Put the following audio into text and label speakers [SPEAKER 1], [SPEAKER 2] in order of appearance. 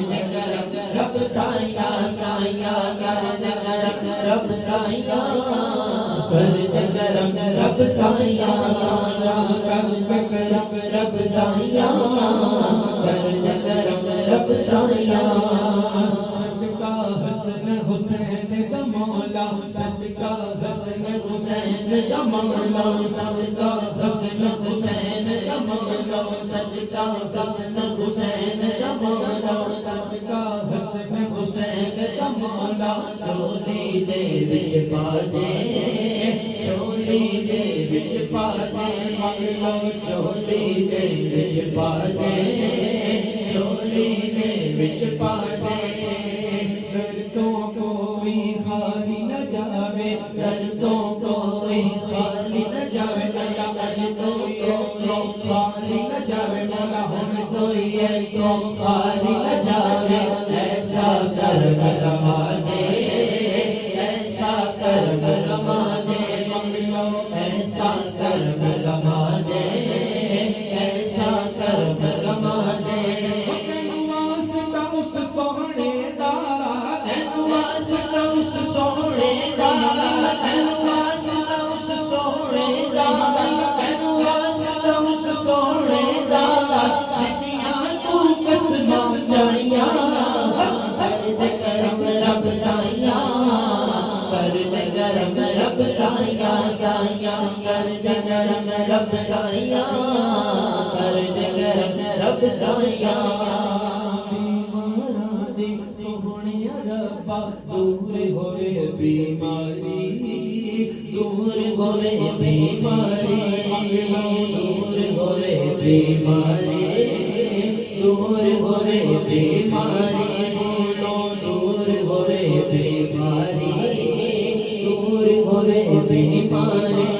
[SPEAKER 1] دے کرم رب سایہ سایہ کر دے کرم رب سایہ کر دے کرم رب سایہ کر دے کرم رب سایہ کر دے کرم رب سایہ صدقہ حسن حسین دا مولا صدقہ حسن حسین دا مولا صدقہ حسن حسین دا مولا صدقہ حسن حسین دا مولا صدقہ حسن حسین دا مولا چولی دے وچ پا دے چولی دے وچ پا دے مولا چولی دے وچ پا دے چولی دے وچ پا دے دردوں کوئی خالی نہ جاوے دردوں کوئی خالی نہ جاوے دردوں کوئی خالی نہ جاوے مولا ہم کوئی ہے تو خالی نہ جاوے ایسا کرم رما دے ایسا کرم رما دے مولا ایسا کرم رما دے ایسا کرم رما دے سونے دا تینوں واسطہ اس سونے دا تینوں واسطہ اس سونے دا تینوں واسطہ اس سونے دا جتیاں تو قسماں چاہیاں کر دے کرم رب سایہ کر دے کرم رب سایہ سایہ کر دے کرم رب سایہ کر دے کرم رب سایہ سوہنیا ربا دور ہوئے بیماری دور ہوئے بیماری دور ہوئے بیماری دور ہوئے بیماری دور ہوئے بیماری دور ہوئے بیماری